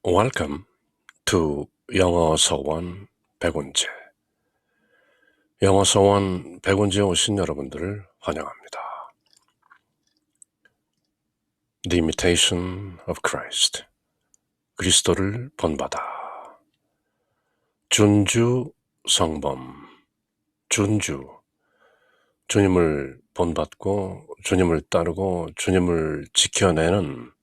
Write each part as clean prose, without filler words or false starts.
Welcome to 영어 서원 백운제. 영어 서원 백운제에 오신 여러분들을 환영합니다. The Imitation of Christ. 그리스도를 본받아. 준주 성범. 준주. 주님을 본받고 주님을 따르고 주님을 지켜내는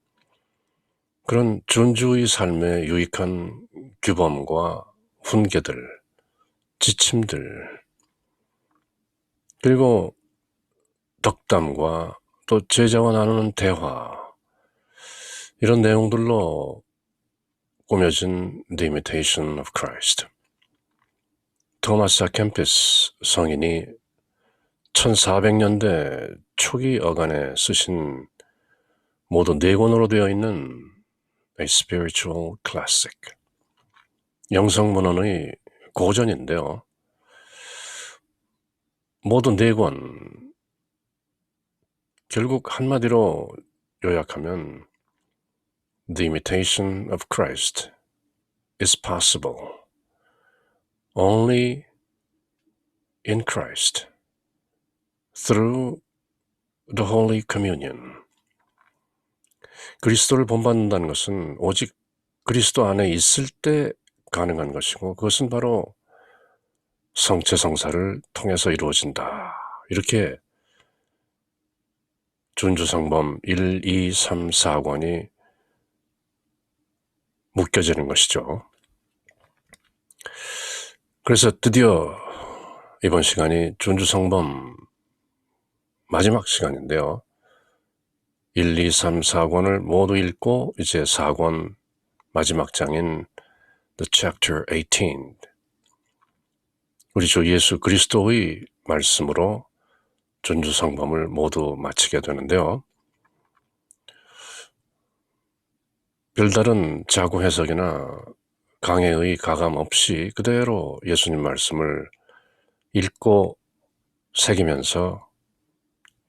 그런 준주의 삶의 유익한 규범과 훈계들, 지침들, 그리고 덕담과 또 제자와 나누는 대화, 이런 내용들로 꾸며진 The Imitation of Christ. 토마스 아 캠피스 성인이 1400년대 초기 어간에 쓰신 모두 4권으로 되어 있는 A Spiritual Classic, 영성문헌의 고전인데요. 모두 4권, 결국 한마디로 요약하면 The imitation of Christ is possible only in Christ through the Holy Communion. 그리스도를 본받는다는 것은 오직 그리스도 안에 있을 때 가능한 것이고, 그것은 바로 성체성사를 통해서 이루어진다. 이렇게 준주성범 1, 2, 3, 4권이 묶여지는 것이죠. 그래서 드디어 이번 시간이 준주성범 마지막 시간인데요. 1, 2, 3, 4권을 모두 읽고 이제 4권 마지막 장인 The Chapter 18, 우리 주 예수 그리스도의 말씀으로 준주성범을 모두 마치게 되는데요. 별다른 자구 해석이나 강해의 가감 없이 그대로 예수님 말씀을 읽고 새기면서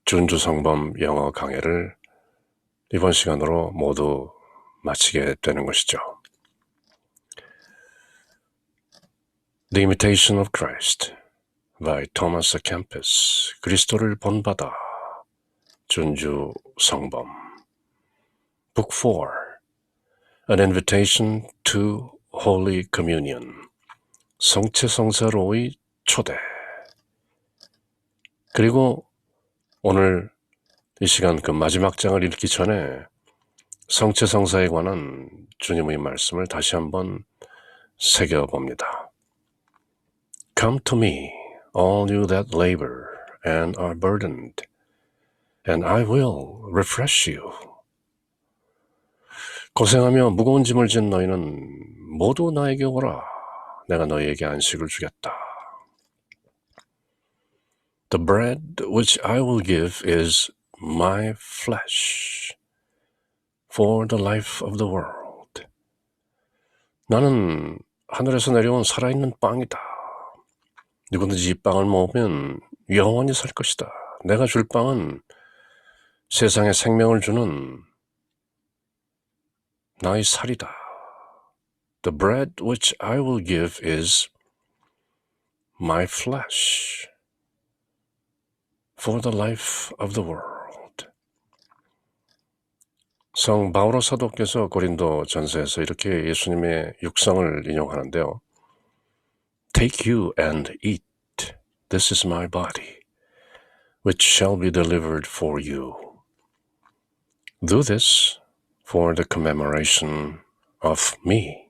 준주성범 영어 강해를 이번 시간으로 모두 마치게 되는 것이죠. The Imitation of Christ by Thomas A Kempis. 그리스도를 본받아. 준주성범. Book 4. An Invitation to Holy Communion. 성체성사로의 초대. 그리고 오늘 이 시간 그 마지막 장을 읽기 전에 성체성사에 관한 주님의 말씀을 다시 한번 새겨봅니다. Come to me, all you that labor and are burdened, and I will refresh you. 고생하며 무거운 짐을 진 너희는 모두 나에게 오라. 내가 너희에게 안식을 주겠다. The bread which I will give is my flesh for the life of the world. 나는 하늘에서 내려온 살아있는 빵이다. 누구든지 이 빵을 먹으면 영원히 살 것이다. 내가 줄 빵은 세상에 생명을 주는 나의 살이다. The bread which I will give is my flesh for the life of the world. 성 바오로 사도께서 고린도 전서에서 이렇게 예수님의 육성을 인용하는데요. Take you and eat. This is my body, which shall be delivered for you. Do this for the commemoration of me.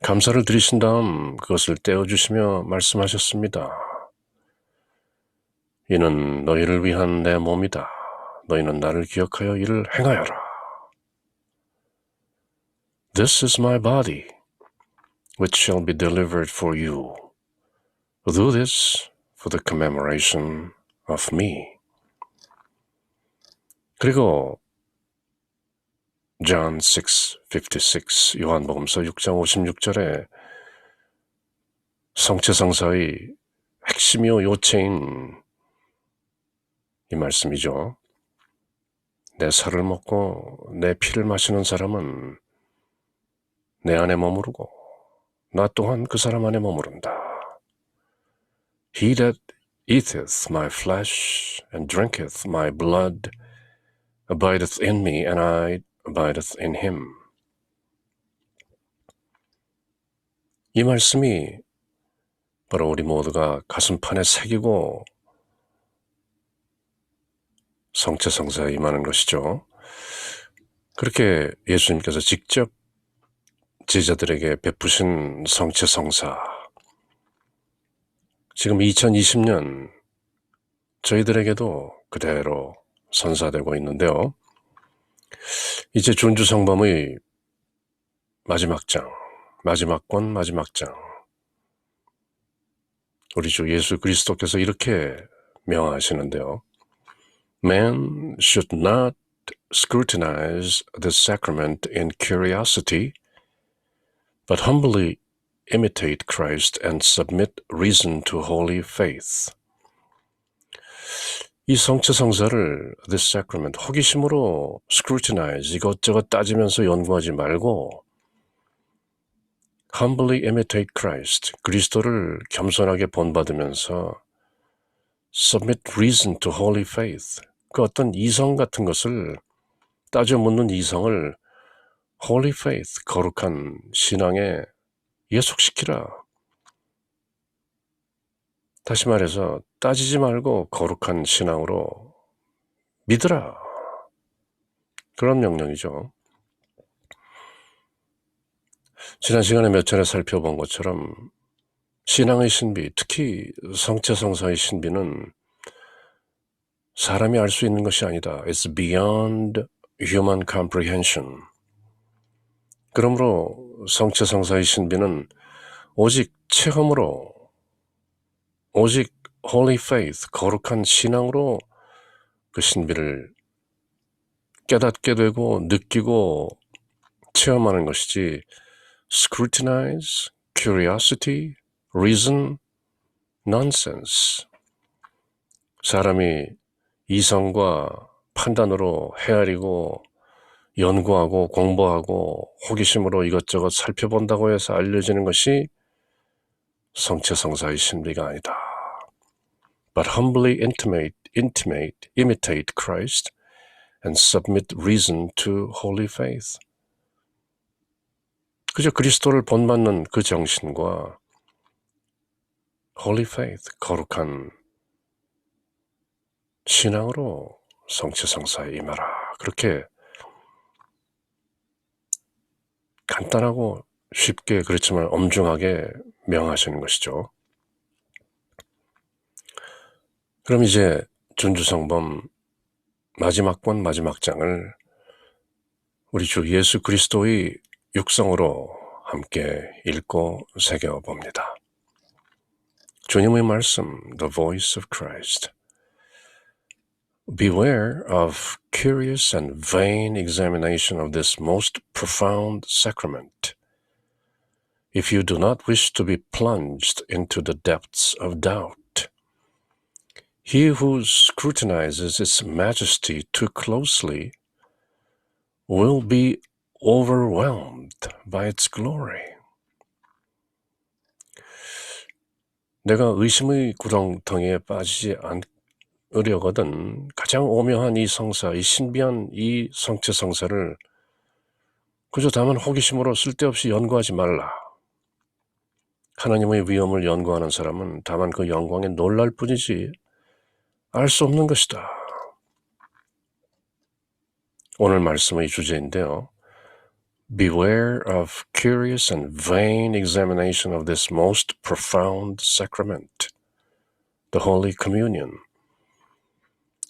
감사를 드리신 다음 그것을 떼어주시며 말씀하셨습니다. 이는 너희를 위한 내 몸이다. 너희는 나를 기억하여 이를 행하여라. This is my body, which shall be delivered for you. Do this for the commemoration of me. 그리고 John 6:56, 요한복음서 6장 56절에 성체성사의 핵심이요 요체인 이 말씀이죠. 내 살을 먹고 내 피를 마시는 사람은 내 안에 머무르고 나 또한 그 사람 안에 머무른다. He that eateth my flesh and drinketh my blood abideth in me, and I abideth in him. 이 말씀이 바로 우리 모두가 가슴판에 새기고 성체성사에 임하는 것이죠. 그렇게 예수님께서 직접 제자들에게 베푸신 성체성사, 지금 2020년 저희들에게도 그대로 선사되고 있는데요. 이제 준주성범의 마지막 장, 마지막 권, 마지막 장, 우리 주 예수 그리스도께서 이렇게 명하시는데요. Man should not scrutinize the sacrament in curiosity, but humbly imitate Christ and submit reason to holy faith. 이 성체성사를 this sacrament 호기심으로 scrutinize 이것저것 따지면서 연구하지 말고 humbly imitate Christ 그리스도를 겸손하게 본받으면서 submit reason to holy faith 그 어떤 이성 같은 것을 따져 묻는 이성을 holy faith 거룩한 신앙에 예속시키라. 다시 말해서 따지지 말고 거룩한 신앙으로 믿으라. 그런 명령이죠. 지난 시간에 몇 차례 살펴본 것처럼 신앙의 신비, 특히 성체성사의 신비는 사람이 알 수 있는 것이 아니다. It's beyond human comprehension. 그러므로 성체성사의 신비는 오직 체험으로, 오직 holy faith, 거룩한 신앙으로 그 신비를 깨닫게 되고 느끼고 체험하는 것이지 scrutinize, curiosity, reason, nonsense. 사람이 이성과 판단으로 헤아리고 연구하고 공부하고 호기심으로 이것저것 살펴본다고 해서 알려지는 것이 성체성사의 신비가 아니다. But humbly imitate Christ and submit reason to holy faith. 그저 그리스도를 본받는 그 정신과 holy faith, 거룩한 신앙으로 성체성사에 임하라. 그렇게 간단하고 쉽게 그렇지만 엄중하게 명하시는 것이죠. 그럼 이제 준주성범 마지막 권 마지막 장을 우리 주 예수 그리스도의 육성으로 함께 읽고 새겨봅니다. 주님의 말씀, The Voice of Christ. Beware of curious and vain examination of this most profound sacrament, if you do not wish to be plunged into the depths of doubt. He who scrutinizes its majesty too closely will be overwhelmed by its glory. 내가 의심의 구렁텅이에 빠지지 않으려거든 가장 오묘한 이 성사, 이 신비한 이 성체성사를 그저 다만 호기심으로 쓸데없이 연구하지 말라. 하나님의 위엄을 연구하는 사람은 다만 그 영광에 놀랄 뿐이지 알 수 없는 것이다. 오늘 말씀의 주제인데요. Beware of curious and vain examination of this most profound sacrament, the Holy Communion.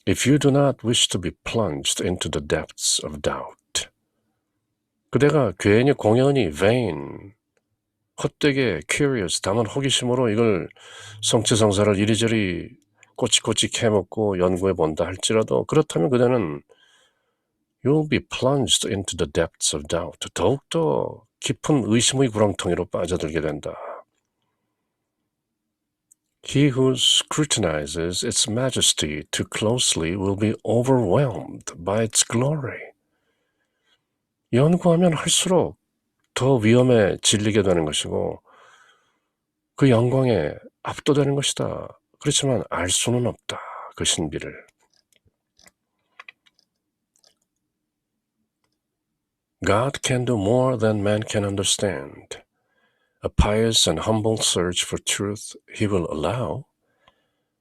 If you do not wish to be plunged into the depths of doubt. 그대가 괜히 공연히 vain, 헛되게 curious, 다만 호기심으로 이걸 성체성사를 이리저리 꼬치꼬치 캐먹고 연구해 본다 할지라도 그렇다면 그대는 You'll be plunged into the depths of doubt. 더욱더 깊은 의심의 구렁텅이로 빠져들게 된다. He who scrutinizes its majesty too closely will be overwhelmed by its glory. 연구하면 할수록 더 위험에 질리게 되는 것이고 그 영광에 압도되는 것이다. 그렇지만 알 수는 없다. 그 신비를. God can do more than man can understand. A pious and humble search for truth he will allow,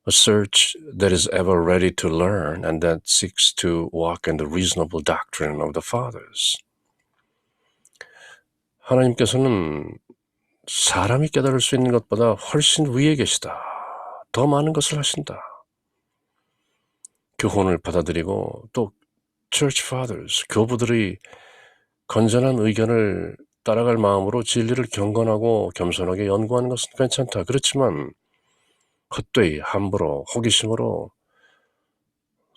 a search that is ever ready to learn and that seeks to walk in the reasonable doctrine of the fathers. 하나님께서는 사람이 깨달을 수 있는 것보다 훨씬 위에 계시다. 더 많은 것을 하신다. 교훈을 받아들이고 또 Church Fathers, 교부들의 건전한 의견을 따라갈 마음으로 진리를 경건하고 겸손하게 연구하는 것은 괜찮다. 그렇지만 헛되이 함부로 호기심으로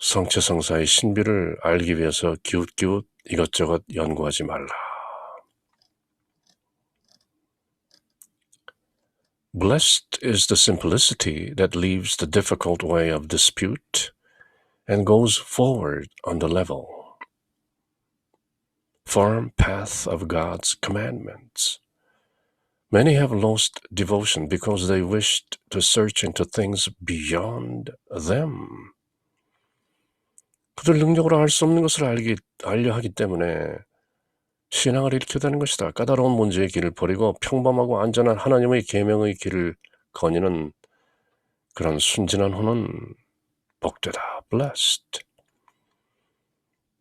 성체성사의 신비를 알기 위해서 기웃기웃 이것저것 연구하지 말라. Blessed is the simplicity that leaves the difficult way of dispute and goes forward on the level, firm path of God's commandments. Many have lost devotion because they wished to search into things beyond them. 그들 능력으로 알 수 없는 것을 알려 하기 때문에 신앙을 잃게 되는 것이다. 까다로운 문제의 길을 버리고 평범하고 안전한 하나님의 계명의 길을 거니는 그런 순진한 혼은 복되다. Blessed.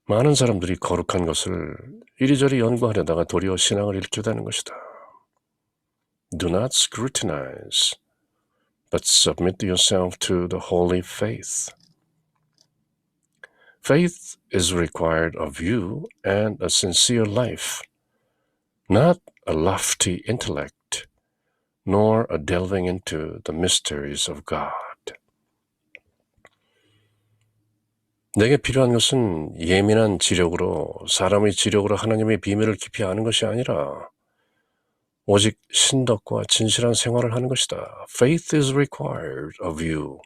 많은 사람들이 거룩한 것을 이리저리 연구하려다가 도리어 신앙을 잃게 되는 것이다. Do not scrutinize, but submit yourself to the holy faith. Faith is required of you and a sincere life, not a lofty intellect, nor a delving into the mysteries of God. 내게 필요한 것은 예민한 지력으로, 사람의 지력으로 하나님의 비밀을 깊이 아는 것이 아니라 오직 신덕과 진실한 생활을 하는 것이다. Faith is required of you.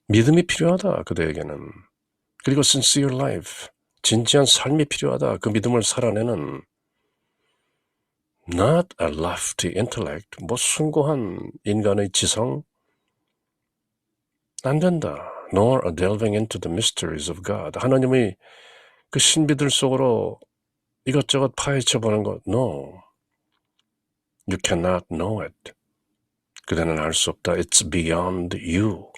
믿음이 필요하다, 그대에게는. 그리고 sincere life, 진지한 삶이 필요하다. 그 믿음을 살아내는 not a lofty intellect, 숭고한 인간의 지성, 안 된다. Nor a delving into the mysteries of God. 하나님의 그 신비들 속으로 이것저것 파헤쳐보는 것. No. You cannot know it. 그대는 알 수 없다. It's beyond you.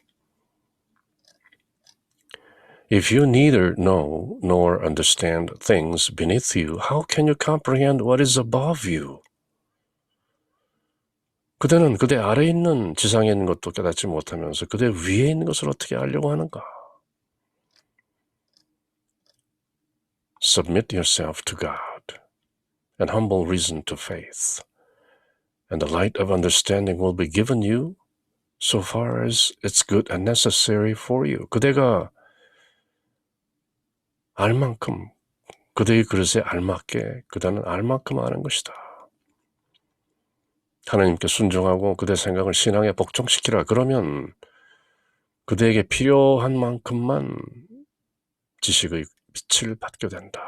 If you neither know nor understand things beneath you, how can you comprehend what is above you? 그대는 그대 아래에 있는 지상에 있는 것도 깨닫지 못하면서 그대 위에 있는 것을 어떻게 알려고 하는가? Submit yourself to God and humble reason to faith, and the light of understanding will be given you so far as it's good and necessary for you. 그대가 알 만큼, 그대의 그릇에 알맞게 그대는 알 만큼 아는 것이다. 하나님께 순종하고 그대 생각을 신앙에 복종시키라. 그러면 그대에게 필요한 만큼만 지식의 빛을 받게 된다.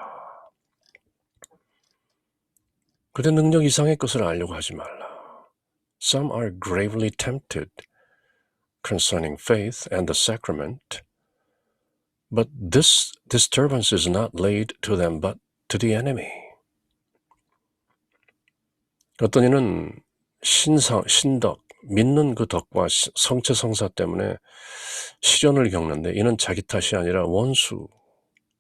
그대 능력 이상의 것을 알려고 하지 말라. Some are gravely tempted concerning faith and the sacrament, but this disturbance is not laid to them but to the enemy. 어떤 이는 신덕, 믿는 그 덕과 성체성사 때문에 시련을 겪는데 이는 자기 탓이 아니라 원수,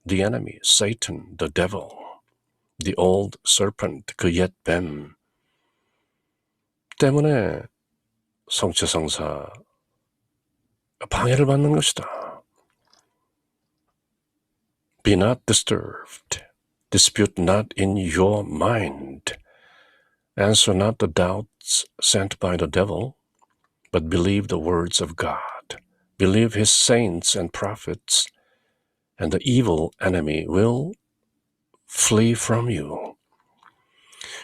the enemy, Satan, the devil, the old serpent, 그 옛 뱀 때문에 성체성사 방해를 받는 것이다. Be not disturbed. Dispute not in your mind. Answer not the doubts sent by the devil, but believe the words of God. Believe his saints and prophets, and the evil enemy will flee from you.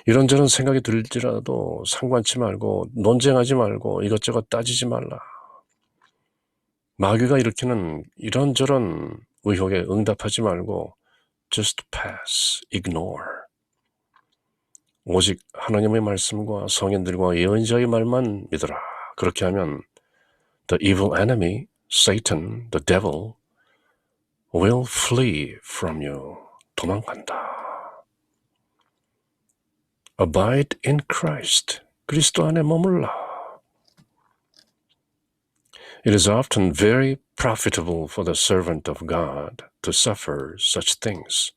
이런저런 생각이 들지라도 상관치 말고 논쟁하지 말고 이것저것 따지지 말라. 마귀가 일으키는 이런저런 의혹에 응답하지 말고 just pass, ignore. 오직 하나님의 말씀과 성인들과 예언자의 말만 믿어라. 그렇게 하면 the evil enemy, Satan, the devil, will flee from you. 도망간다. Abide in Christ. 그리스도 안에 머물라. It is often very profitable for the servant of God to suffer such things.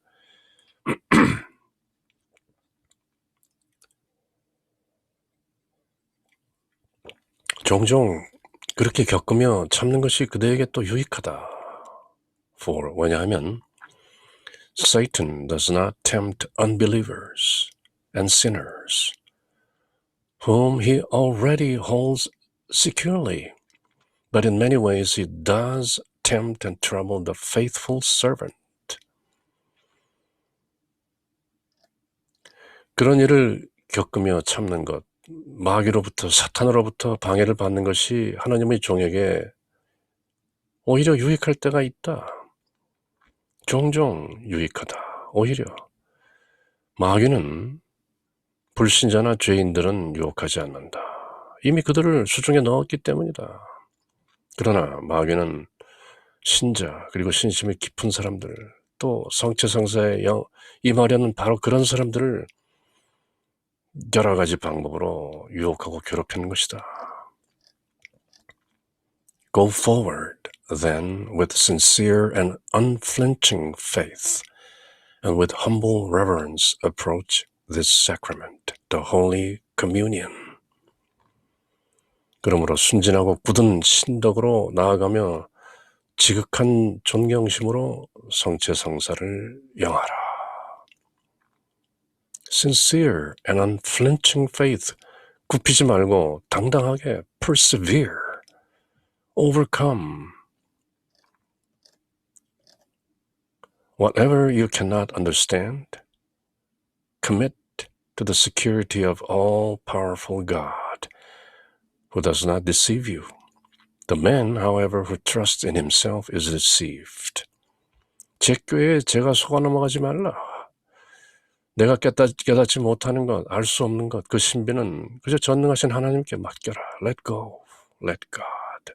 종종 그렇게 겪으며 참는 것이 그대에게 또 유익하다. 왜냐하면 Satan does not tempt unbelievers and sinners, whom he already holds securely, but in many ways he does tempt and trouble the faithful servant. 그런 일을 겪으며 참는 것, 마귀로부터 사탄으로부터 방해를 받는 것이 하나님의 종에게 오히려 유익할 때가 있다. 종종 유익하다. 오히려 마귀는 불신자나 죄인들은 유혹하지 않는다. 이미 그들을 수중에 넣었기 때문이다. 그러나 마귀는 신자 그리고 신심이 깊은 사람들 또 성체성사에 임하려는 바로 그런 사람들을 여러 가지 방법으로 유혹하고 괴롭히는 것이다. Go forward then with sincere and unflinching faith and with humble reverence approach this sacrament, the Holy Communion. 그러므로 순진하고 굳은 신덕으로 나아가며 지극한 존경심으로 성체성사를 영하라. Sincere and unflinching faith, 굽히지 말고 당당하게 persevere, overcome. Whatever you cannot understand, commit to the security of all-powerful God, who does not deceive you. The man, however, who trusts in himself is deceived. 제 꾀에 제가 속아 넘어가지 말라. 내가 깨닫지 못하는 것, 알 수 없는 것, 그 신비는 그저 전능하신 하나님께 맡겨라. Let go, let God.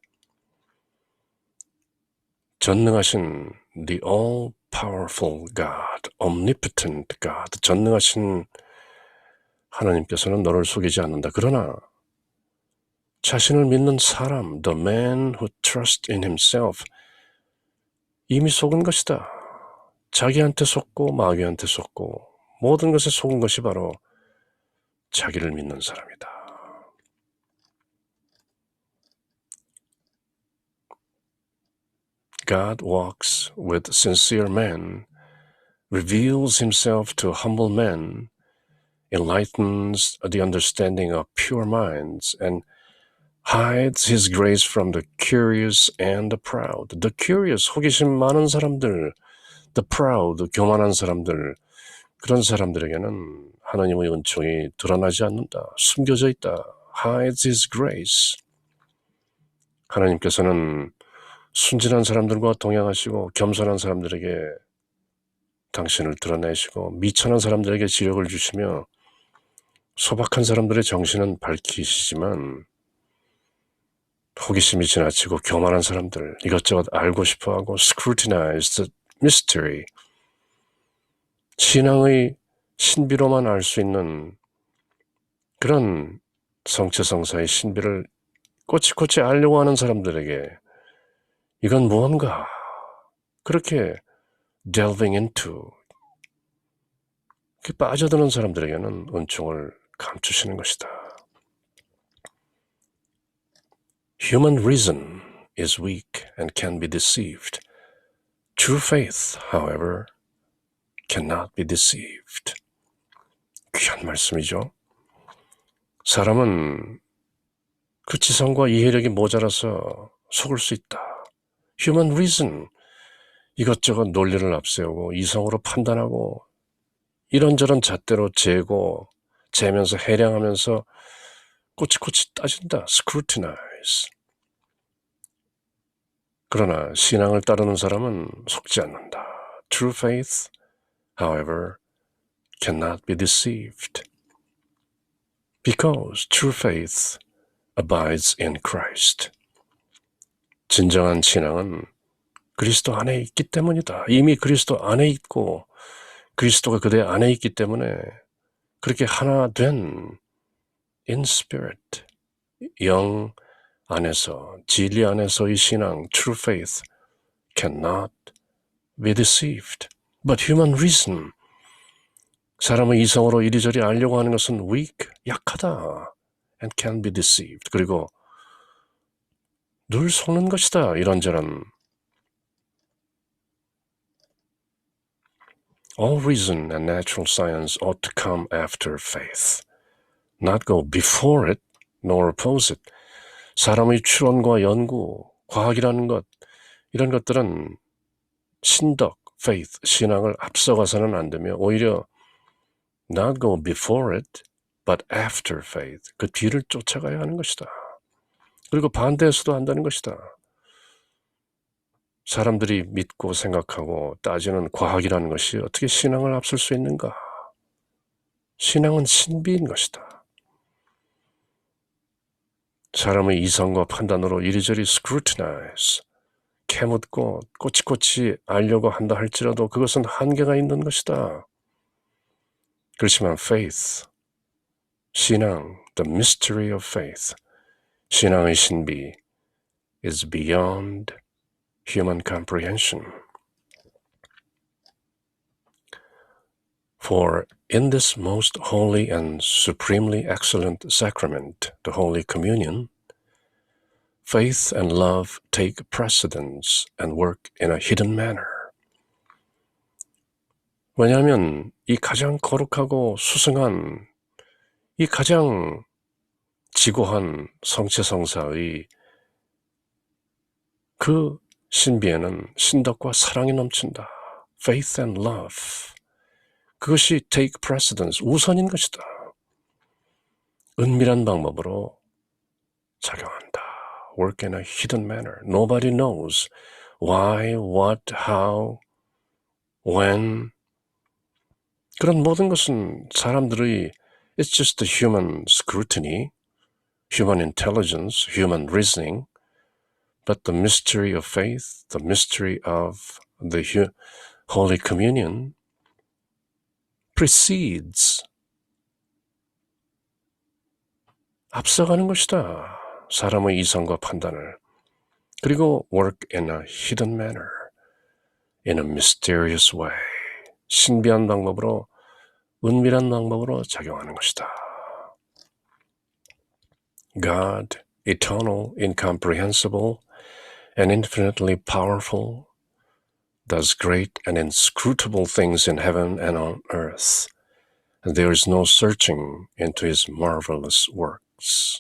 전능하신 the all-powerful God, omnipotent God, 전능하신 하나님께서는 너를 속이지 않는다. 그러나 자신을 믿는 사람, the man who trusts in himself, 이미 속은 것이다. 자기한테 속고 마귀한테 속고 모든 것에 속은 것이 바로 자기를 믿는 사람이다. God walks with sincere men, reveals himself to humble men, enlightens the understanding of pure minds, and hides his grace from the curious and the proud. The curious, 호기심 많은 사람들, the proud, 교만한 사람들, 그런 사람들에게는 하나님의 은총이 드러나지 않는다. 숨겨져 있다. hides his grace. 하나님께서는 순진한 사람들과 동행하시고 겸손한 사람들에게 당신을 드러내시고 미천한 사람들에게 지력을 주시며 소박한 사람들의 정신은 밝히시지만 호기심이 지나치고 교만한 사람들, 이것저것 알고 싶어하고 scrutinize the mystery, 신앙의 신비로만 알 수 있는 그런 성체성사의 신비를 꼬치꼬치 알려고 하는 사람들에게 이건 무언가 그렇게 delving into, 빠져드는 사람들에게는 은총을 감추시는 것이다. Human reason is weak and can be deceived. True faith, however, cannot be deceived. 귀한 말씀이죠. 사람은 그 지성과 이해력이 모자라서 속을 수 있다. Human reason, 이것저것 논리를 앞세우고 이성으로 판단하고 이런저런 잣대로 재면서 해량하면서 꼬치꼬치 따진다. scrutinize. 그러나 신앙을 따르는 사람은 속지 않는다. True faith, however, cannot be deceived. Because true faith abides in Christ. 진정한 신앙은 그리스도 안에 있기 때문이다. 이미 그리스도 안에 있고 그리스도가 그대 안에 있기 때문에 그렇게 하나 된 in spirit, 영 안에서, 진리 안에서의 신앙, true faith cannot be deceived. But human reason, 사람의 이성으로 이리저리 알려고 하는 것은 weak, 약하다. And can be deceived. 그리고 늘 속는 것이다. 이런저런. All reason and natural science ought to come after faith. Not go before it, nor oppose it. 사람의 추론과 연구, 과학이라는 것, 이런 것들은 신덕, faith, 신앙을 앞서가서는 안 되며 오히려 not go before it, but after faith. 그 뒤를 쫓아가야 하는 것이다. 그리고 반대해서도 한다는 것이다. 사람들이 믿고 생각하고 따지는 과학이라는 것이 어떻게 신앙을 앞설 수 있는가? 신앙은 신비인 것이다. 사람의 이성과 판단으로 이리저리 scrutinize, 캐묻고 꼬치꼬치 알려고 한다 할지라도 그것은 한계가 있는 것이다. 그렇지만 faith, 신앙, the mystery of faith, 신앙의 신비 is beyond human comprehension. For in this most holy and supremely excellent sacrament, the Holy Communion, faith and love take precedence and work in a hidden manner. 왜냐하면 이 가장 거룩하고 수승한, 이 가장 지고한 성체성사의 그 신비에는 신덕과 사랑이 넘친다. Faith and love. 그것이 take precedence, 우선인 것이다. 은밀한 방법으로 작용한다. Work in a hidden manner. Nobody knows why, what, how, when. 그런 모든 것은 사람들의 it's just the human scrutiny, human intelligence, human reasoning. But the mystery of faith, the mystery of the Holy Communion precedes, 앞서가는 것이다. 사람의 이성과 판단을. 그리고 work in a hidden manner, in a mysterious way. 신비한 방법으로, 은밀한 방법으로 작용하는 것이다. God, eternal, incomprehensible, and infinitely powerful, does great and inscrutable things in heaven and on earth, and there is no searching into his marvelous works.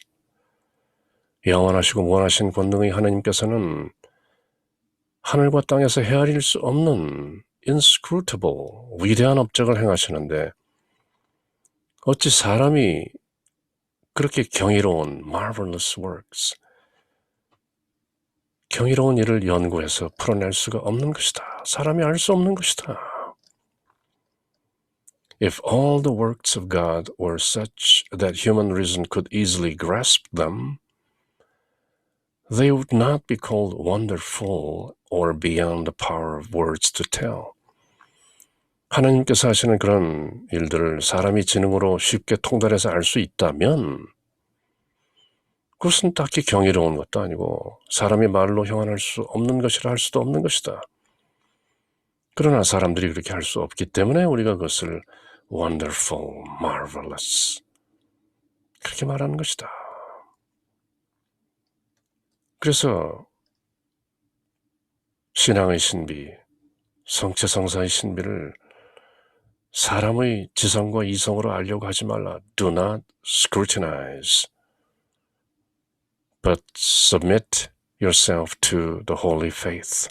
영원하시고 무한하신 권능의 하나님께서는 하늘과 땅에서 헤아릴 수 없는 inscrutable, 위대한 업적을 행하시는데 어찌 사람이 그렇게 경이로운 marvelous works, 경이로운 일을 연구해서 풀어낼 수가 없는 것이다. 사람이 알 수 없는 것이다. If all the works of God were such that human reason could easily grasp them, they would not be called wonderful or beyond the power of words to tell. 하나님께서 하시는 그런 일들을 사람이 지능으로 쉽게 통달해서 알 수 있다면 그것은 딱히 경이로운 것도 아니고 사람이 말로 형언할 수 없는 것이라 할 수도 없는 것이다. 그러나 사람들이 그렇게 할 수 없기 때문에 우리가 그것을 wonderful, marvelous 그렇게 말하는 것이다. 그래서 신앙의 신비, 성체성사의 신비를 사람의 지성과 이성으로 알려고 하지 말라. Do not scrutinize, but submit yourself to the holy faith.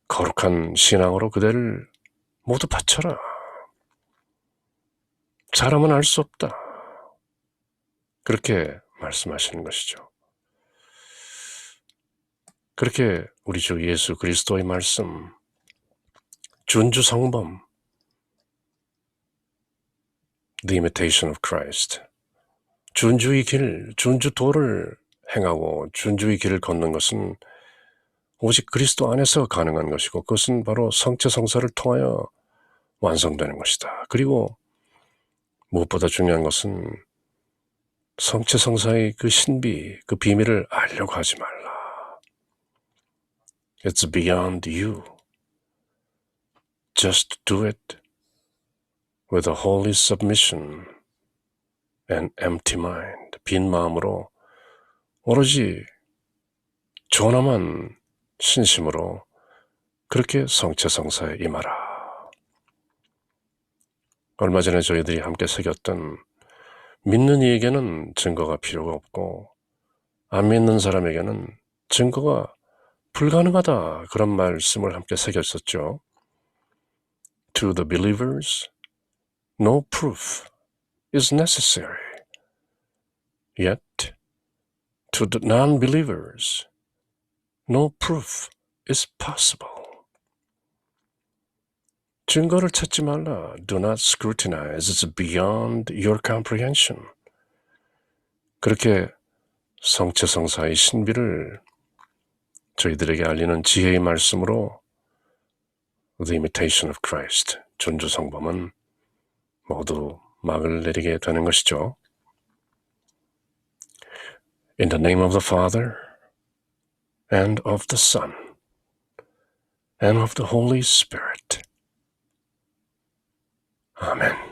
거룩한 신앙으로 그대를 모두 바쳐라. 사람은 알 수 없다. 그렇게 말씀하시는 것이죠. 그렇게 우리 주 예수 그리스도의 말씀, 준주성범, The imitation of Christ. 준주의 길, 준주도를 행하고 준주의 길을 걷는 것은 오직 그리스도 안에서 가능한 것이고 그것은 바로 성체성사를 통하여 완성되는 것이다. 그리고 무엇보다 중요한 것은 성체성사의 그 신비, 그 비밀을 알려고 하지 말라. It's beyond you. Just do it with a holy submission and empty mind. 빈 마음으로 오로지 존엄한 신심으로 그렇게 성체성사에 임하라. 얼마 전에 저희들이 함께 새겼던 믿는 이에게는 증거가 필요가 없고 안 믿는 사람에게는 증거가 불가능하다. 그런 말씀을 함께 새겼었죠. To the believers, no proof is necessary. Yet, to the non-believers, no proof is possible. 증거를 찾지 말라. Do not scrutinize. It's beyond your comprehension. 그렇게 성체성사의 신비를 저희들에게 알리는 지혜의 말씀으로 The imitation of Christ, 준주성범은 모두 막을 내리게 되는 것이죠. In the name of the Father, and of the Son, and of the Holy Spirit. Amen.